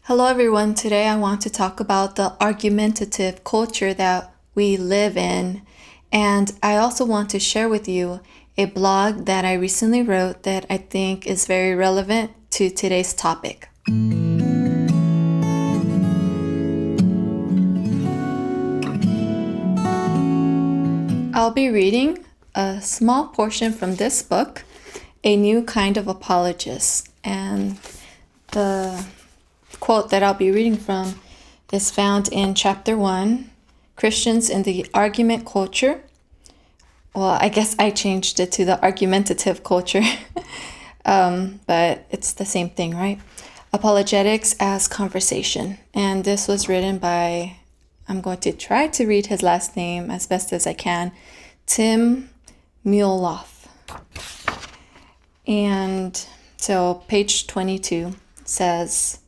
Hello, everyone. Today I want to talk about the argumentative culture that we live in. And I also want to share with you a blog that I recently wrote that I think is very relevant to today's topic. I'll be reading a small portion from this book, A New Kind of Apologist. And the quote that I'll be reading from is found in Chapter 1, Christians in the Argument Culture. Well, I guess I changed it to the argumentative culture, but it's the same thing, right? Apologetics as Conversation. And this was written by, I'm going to try to read his last name as best as I can, Tim Muehlhoff. And so page 22 says,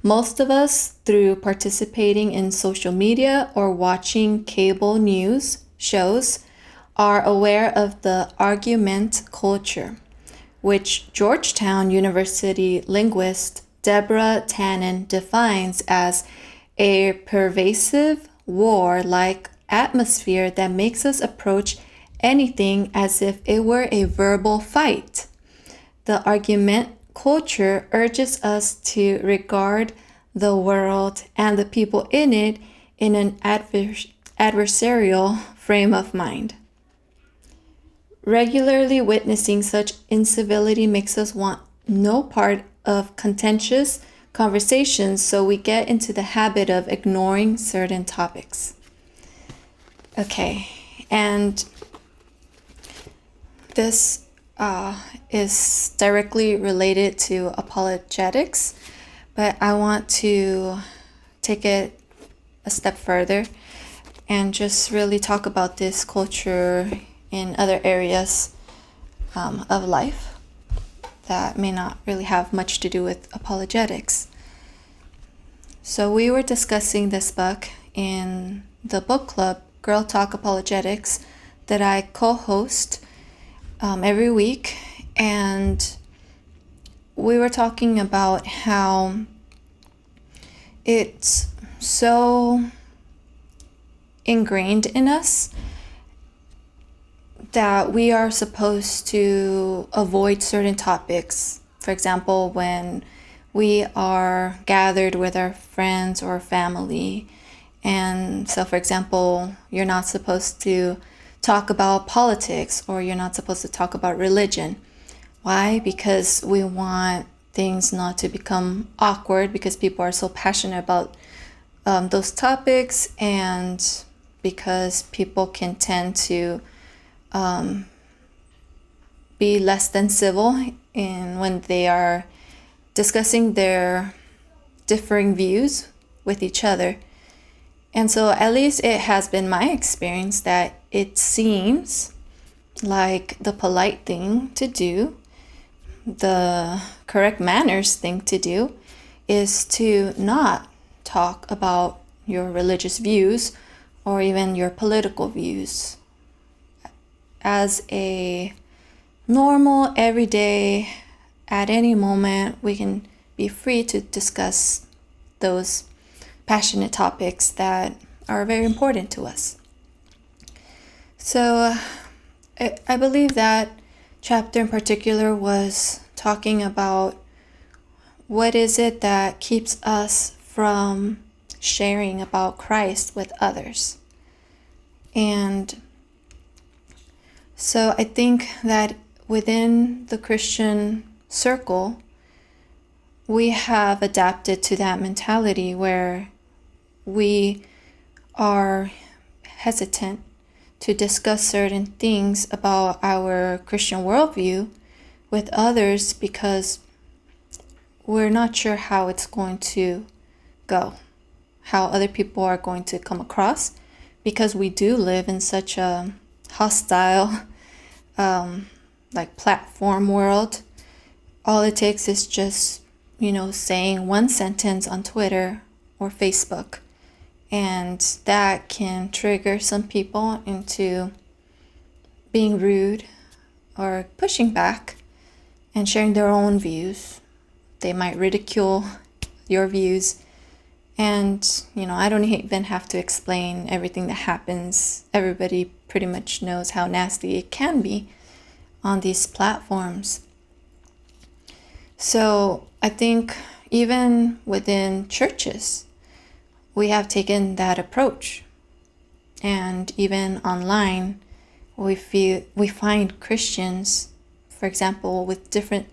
most of us, through participating in social media or watching cable news shows, are aware of the argument culture, which Georgetown University linguist Deborah Tannen defines as a pervasive war-like atmosphere that makes us approach anything as if it were a verbal fight. The argument culture urges us to regard the world and the people in it in an adversarial frame of mind. Regularly witnessing such incivility makes us want no part of contentious conversations, so we get into the habit of ignoring certain topics. Okay, and this is directly related to apologetics, but I want to take it a step further and just really talk about this culture in other areas of life that may not really have much to do with apologetics. So we were discussing this book in the book club, Girl Talk Apologetics, that I co-host every week, and we were talking about how it's so ingrained in us that we are supposed to avoid certain topics. For example, when we are gathered with our friends or family, and so for example, you're not supposed to talk about politics, or you're not supposed to talk about religion. Why? Because we want things not to become awkward, because people are so passionate about those topics, and because people can tend to be less than civil when they are discussing their differing views with each other. And so at least it has been my experience that it seems like the polite thing to do, the correct manners thing to do, is to not talk about your religious views or even your political views. As a normal, everyday, at any moment, we can be free to discuss those passionate topics that are very important to us. So I believe that chapter in particular was talking about what is it that keeps us from sharing about Christ with others. And so I think that within the Christian circle, we have adapted to that mentality where we are hesitant to discuss certain things about our Christian worldview with others because we're not sure how it's going to go, how other people are going to come across, because we do live in such a hostile platform world. All it takes is just, saying one sentence on Twitter or Facebook, and that can trigger some people into being rude or pushing back and sharing their own views. They might ridicule your views. And, I don't even have to explain everything that happens. Everybody pretty much knows how nasty it can be on these platforms. So I think even within churches, we have taken that approach. And even online, we find Christians, for example, with different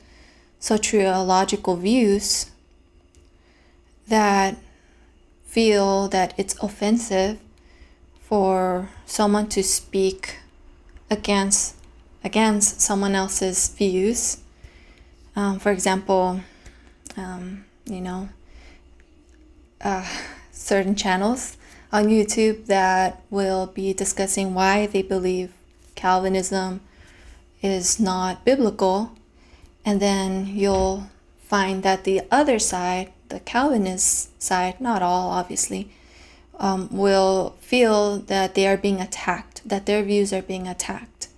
soteriological views that feel that it's offensive for someone to speak against someone else's views. For example, certain channels on YouTube that will be discussing why they believe Calvinism is not biblical, and then you'll find that the other side, the Calvinist side, not all obviously, will feel that they are being attacked, that their views are being attacked,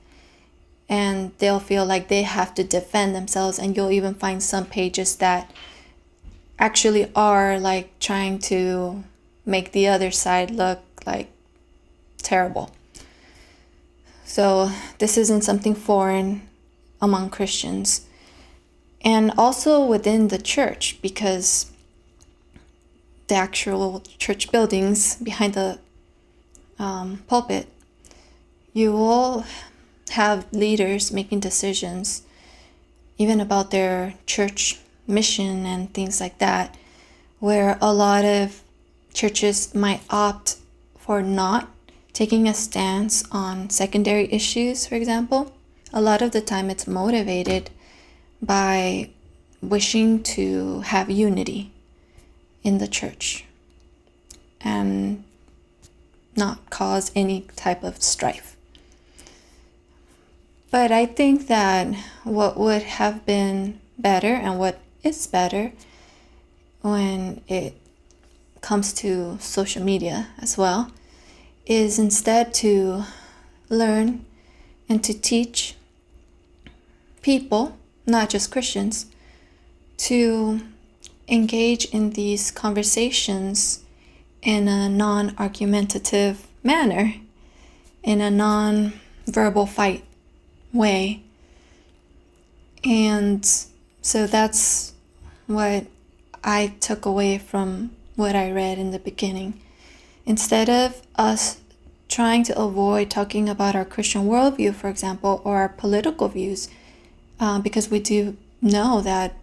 and they'll feel like they have to defend themselves. And you'll even find some pages that actually are like trying to make the other side look like terrible. So this isn't something foreign among Christians, and also within the church, because the actual church buildings behind the pulpit, you will have leaders making decisions even about their church mission and things like that, where a lot of churches might opt for not taking a stance on secondary issues, for example. A lot of the time it's motivated by wishing to have unity in the church and not cause any type of strife. But I think that what would have been better, and what is better when it comes to social media as well, is instead to learn and to teach people, not just Christians, to engage in these conversations in a non-argumentative manner, in a non-verbal fight way. And so that's what I took away from what I read in the beginning. Instead of us trying to avoid talking about our Christian worldview, for example, or our political views, because we do know that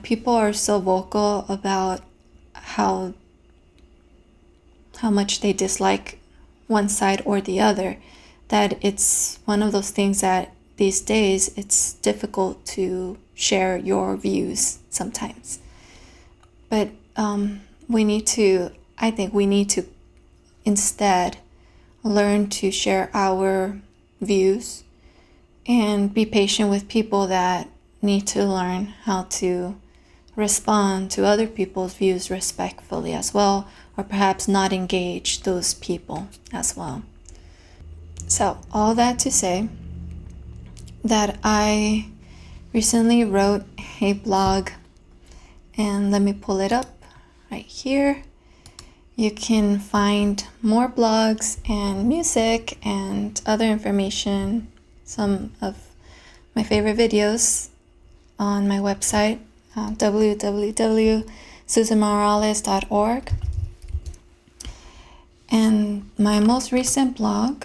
people are so vocal about how much they dislike one side or the other, that it's one of those things that these days it's difficult to share your views sometimes. But I think we need to instead learn to share our views and be patient with people that need to learn how to respond to other people's views respectfully as well, or perhaps not engage those people as well. So all that to say that I recently wrote a blog, and let me pull it up right here. You can find more blogs and music and other information, some of my favorite videos on my website, www.susanmorales.org. And my most recent blog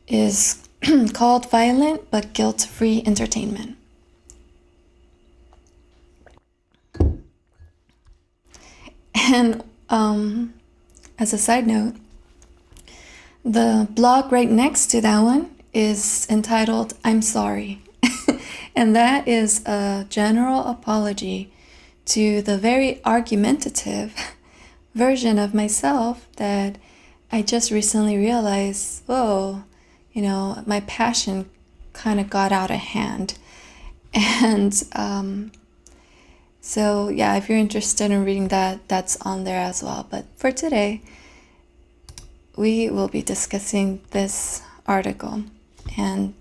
is called Violent but Guilt-Free Entertainment. And as a side note, the blog right next to that one is entitled I'm Sorry. And that is a general apology to the very argumentative version of myself that I just recently realized, my passion kind of got out of hand. And so yeah, if you're interested in reading that, that's on there as well. But for today, we will be discussing this article. And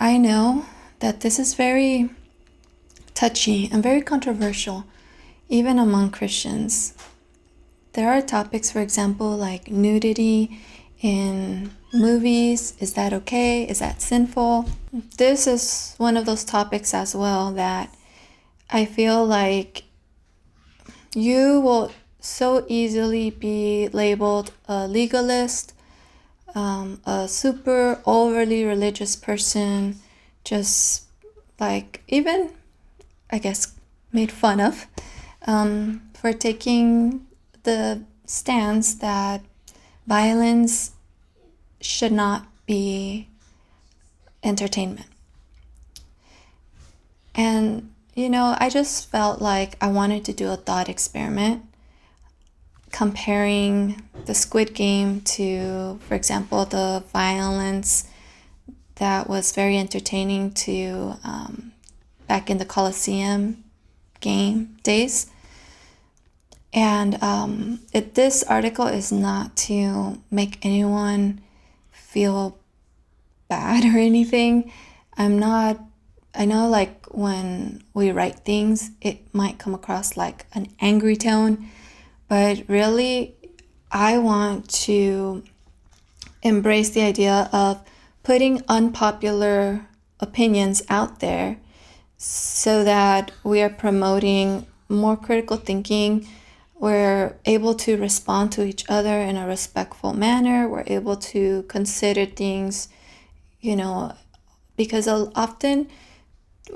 I know that this is very touchy and very controversial, even among Christians. There are topics, for example, like nudity in movies. Is that okay? Is that sinful? This is one of those topics as well that I feel like you will so easily be labeled a legalist, a super overly religious person, just like even, I guess, made fun of for taking the stance that violence should not be entertainment. And, I just felt like I wanted to do a thought experiment comparing the Squid Game to, for example, the violence that was very entertaining to back in the Colosseum game days. And this article is not to make anyone feel bad or anything. I know like when we write things, it might come across like an angry tone, but really I want to embrace the idea of putting unpopular opinions out there so that we are promoting more critical thinking. We're able to respond to each other in a respectful manner. We're able to consider things, because often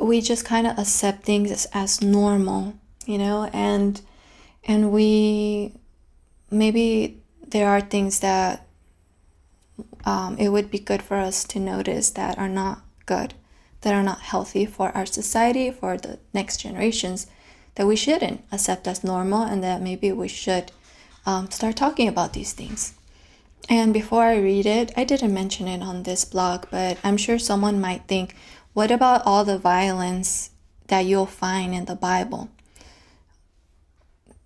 we just kind of accept things as normal, and we maybe there are things that it would be good for us to notice that are not good, that are not healthy for our society, for the next generations, that we shouldn't accept as normal, and that maybe we should start talking about these things. And before I read it, I didn't mention it on this blog, but I'm sure someone might think, what about all the violence that you'll find in the Bible?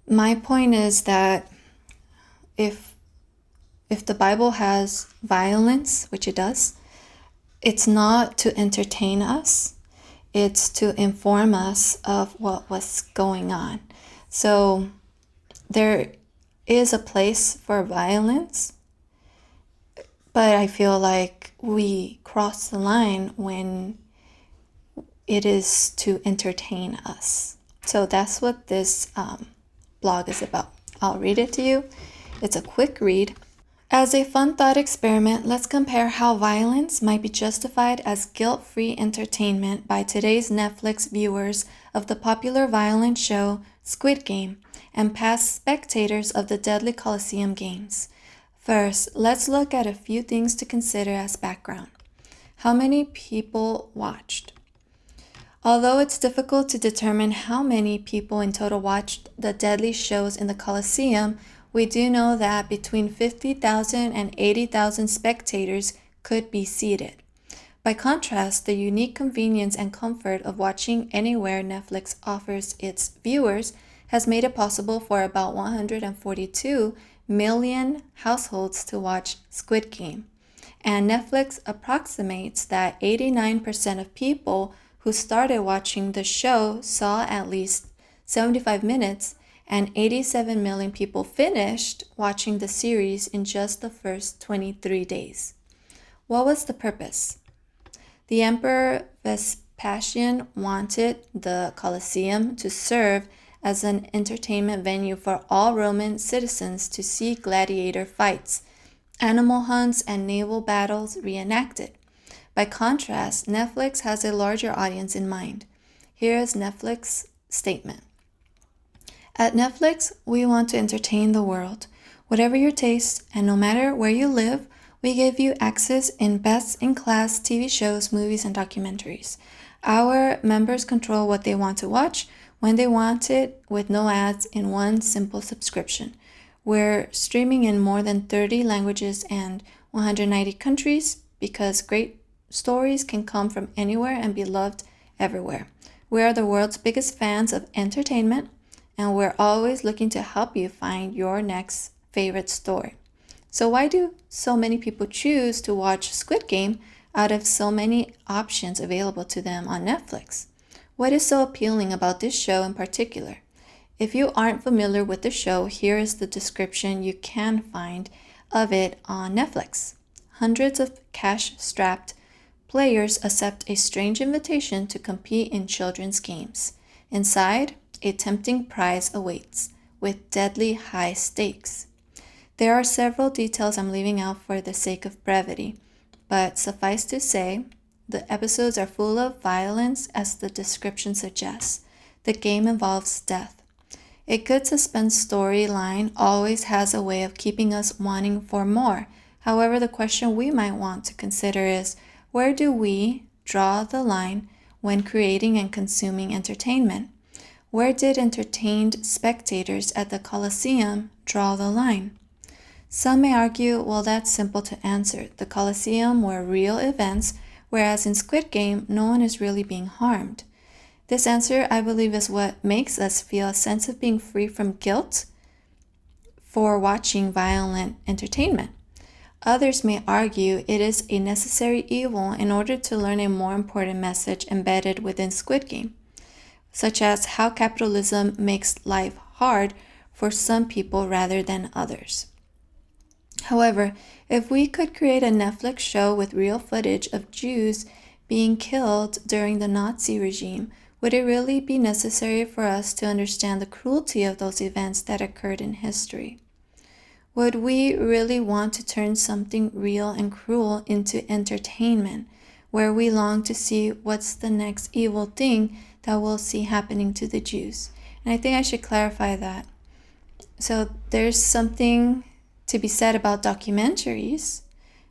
My point is that if the Bible has violence, which it does, it's not to entertain us. It's to inform us of what was going on. So there is a place for violence, but I feel like we cross the line when it is to entertain us. So that's what this blog is about. I'll read it to you. It's a quick read. As a fun thought experiment, let's compare how violence might be justified as guilt-free entertainment by today's Netflix viewers of the popular violent show Squid Game and past spectators of the deadly Colosseum games. First, let's look at a few things to consider as background. How many people watched? Although it's difficult to determine how many people in total watched the deadly shows in the Colosseum, we do know that between 50,000 and 80,000 spectators could be seated. By contrast, the unique convenience and comfort of watching anywhere Netflix offers its viewers has made it possible for about 142 million households to watch Squid Game. And Netflix approximates that 89% of people who started watching the show saw at least 75 minutes, and 87 million people finished watching the series in just the first 23 days. What was the purpose? The Emperor Vespasian wanted the Colosseum to serve as an entertainment venue for all Roman citizens to see gladiator fights, animal hunts, and naval battles reenacted. By contrast, Netflix has a larger audience in mind. Here is Netflix's statement. At Netflix, we want to entertain the world. Whatever your taste, and no matter where you live, we give you access in best-in-class TV shows, movies, and documentaries. Our members control what they want to watch, when they want it, with no ads in one simple subscription. We're streaming in more than 30 languages and 190 countries because great stories can come from anywhere and be loved everywhere. We are the world's biggest fans of entertainment, and we're always looking to help you find your next favorite story. So why do so many people choose to watch Squid Game out of so many options available to them on Netflix? What is so appealing about this show in particular? If you aren't familiar with the show, here is the description you can find of it on Netflix. Hundreds of cash-strapped players accept a strange invitation to compete in children's games. Inside, a tempting prize awaits, with deadly high stakes. There are several details I'm leaving out for the sake of brevity, but suffice to say, the episodes are full of violence as the description suggests. The game involves death. A good suspense storyline always has a way of keeping us wanting for more. However, the question we might want to consider is, where do we draw the line when creating and consuming entertainment? Where did entertained spectators at the Colosseum draw the line? Some may argue, well, that's simple to answer. The Colosseum were real events, whereas in Squid Game, no one is really being harmed. This answer, I believe, is what makes us feel a sense of being free from guilt for watching violent entertainment. Others may argue it is a necessary evil in order to learn a more important message embedded within Squid Game, such as how capitalism makes life hard for some people rather than others. However, if we could create a Netflix show with real footage of Jews being killed during the Nazi regime, would it really be necessary for us to understand the cruelty of those events that occurred in history? Would we really want to turn something real and cruel into entertainment, where we long to see what's the next evil thing that we'll see happening to the Jews? And I think I should clarify that. So there's something to be said about documentaries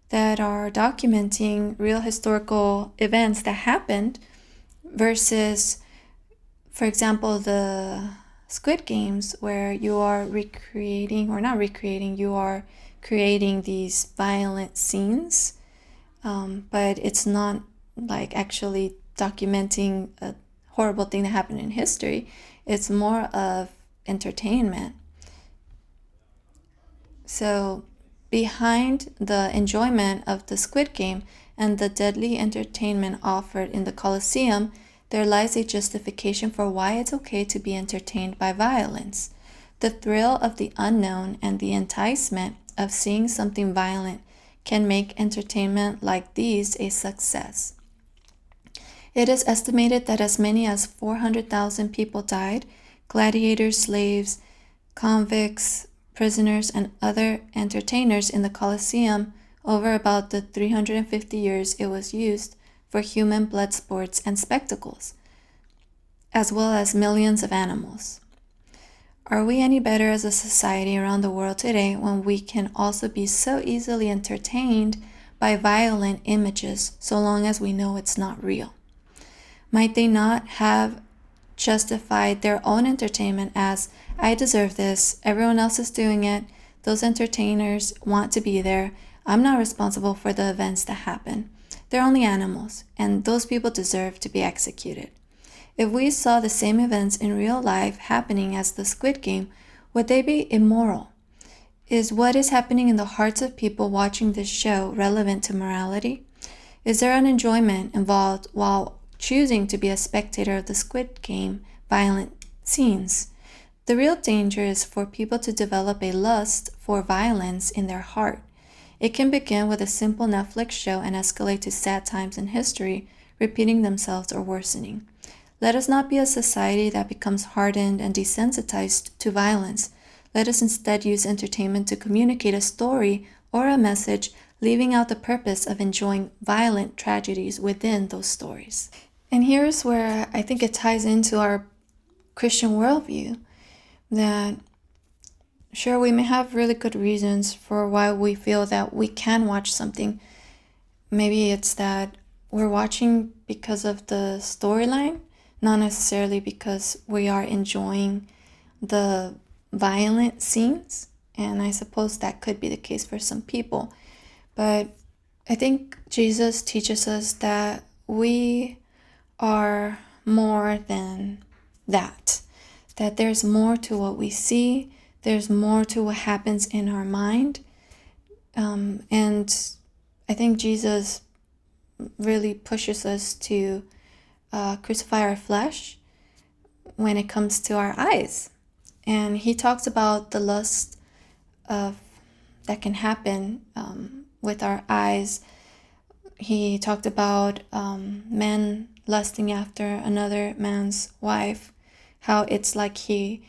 that are documenting real historical events that happened versus, for example, the Squid Games, where you are recreating, or not recreating, you are creating these violent scenes, but it's not like actually documenting a horrible thing that happened in history. It's more of entertainment. So behind the enjoyment of the Squid Game and the deadly entertainment offered in the Colosseum, there lies a justification for why it's okay to be entertained by violence. The thrill of the unknown and the enticement of seeing something violent can make entertainment like these a success. It is estimated that as many as 400,000 people died, gladiators, slaves, convicts, prisoners, and other entertainers in the Colosseum over about the 350 years it was used for human blood sports and spectacles, as well as millions of animals. Are we any better as a society around the world today when we can also be so easily entertained by violent images so long as we know it's not real? Might they not have justified their own entertainment as, I deserve this, everyone else is doing it, those entertainers want to be there, I'm not responsible for the events that happen. They're only animals, and those people deserve to be executed. If we saw the same events in real life happening as the Squid Game, would they be immoral? Is what is happening in the hearts of people watching this show relevant to morality? Is there an enjoyment involved while choosing to be a spectator of the Squid Game violent scenes? The real danger is for people to develop a lust for violence in their heart. It can begin with a simple Netflix show and escalate to sad times in history, repeating themselves or worsening. Let us not be a society that becomes hardened and desensitized to violence. Let us instead use entertainment to communicate a story or a message, leaving out the purpose of enjoying violent tragedies within those stories. And here's where I think it ties into our Christian worldview, that sure, we may have really good reasons for why we feel that we can watch something. Maybe it's that we're watching because of the storyline, not necessarily because we are enjoying the violent scenes. And I suppose that could be the case for some people. But I think Jesus teaches us that we are more than that there's more to what we see. There's more to what happens in our mind. And I think Jesus really pushes us to crucify our flesh when it comes to our eyes. And he talks about the lust of that can happen with our eyes. He talked about men lusting after another man's wife, how it's like he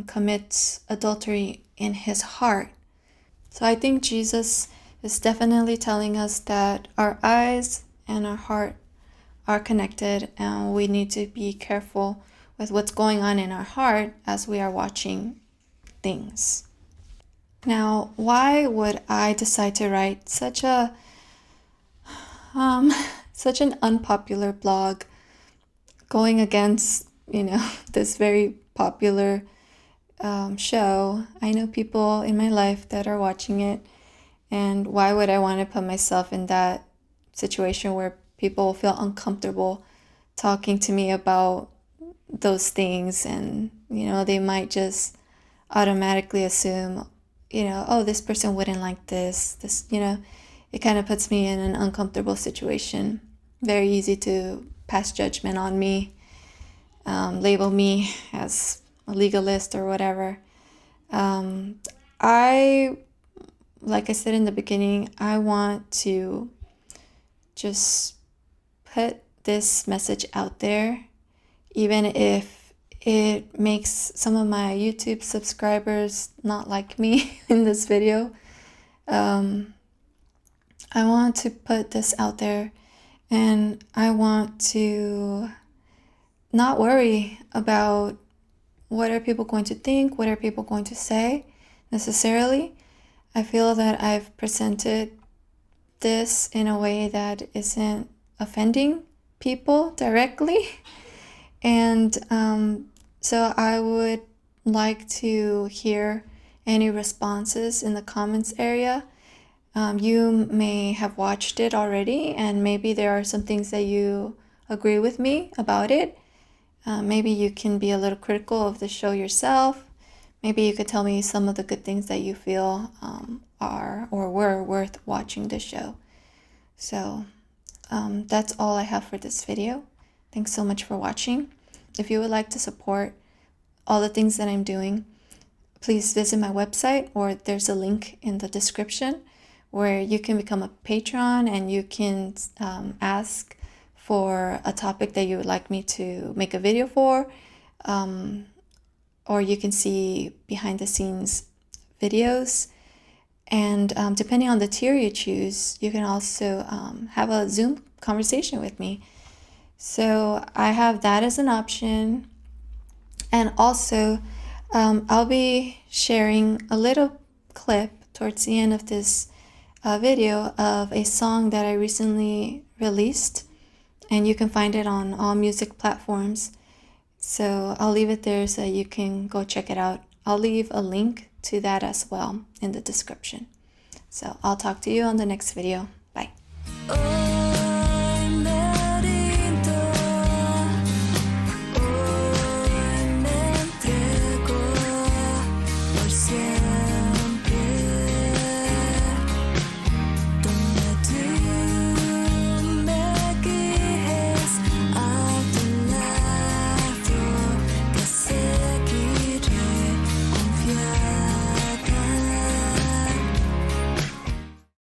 commits adultery in his heart. So I think Jesus is definitely telling us that our eyes and our heart are connected, and we need to be careful with what's going on in our heart as we are watching things. Now, why would I decide to write such an unpopular blog going against, this very popular show? I know people in my life that are watching it, and why would I want to put myself in that situation where people feel uncomfortable talking to me about those things, and they might just automatically assume, oh, this person wouldn't like this, it kind of puts me in an uncomfortable situation. Very easy to pass judgment on me, label me as a legalist or whatever. Like I said in the beginning, I want to just put this message out there, even if it makes some of my YouTube subscribers not like me in this video. I want to put this out there, and I want to not worry about what are people going to think, what are people going to say necessarily. I feel that I've presented this in a way that isn't offending people directly. And so I would like to hear any responses in the comments area. You may have watched it already, and maybe there are some things that you agree with me about it. Maybe you can be a little critical of the show yourself. Maybe you could tell me some of the good things that you feel are or were worth watching the show. So that's all I have for this video. Thanks so much for watching. If you would like to support all the things that I'm doing, please visit my website, or there's a link in the description where you can become a patron, and you can ask for a topic that you would like me to make a video for, or you can see behind the scenes videos. And depending on the tier you choose, you can also have a Zoom conversation with me. So I have that as an option. And also, I'll be sharing a little clip towards the end of this video of a song that I recently released, and you can find it on all music platforms. So I'll leave it there so you can go check it out. I'll leave a link to that as well in the description. So I'll talk to you on the next video. Bye.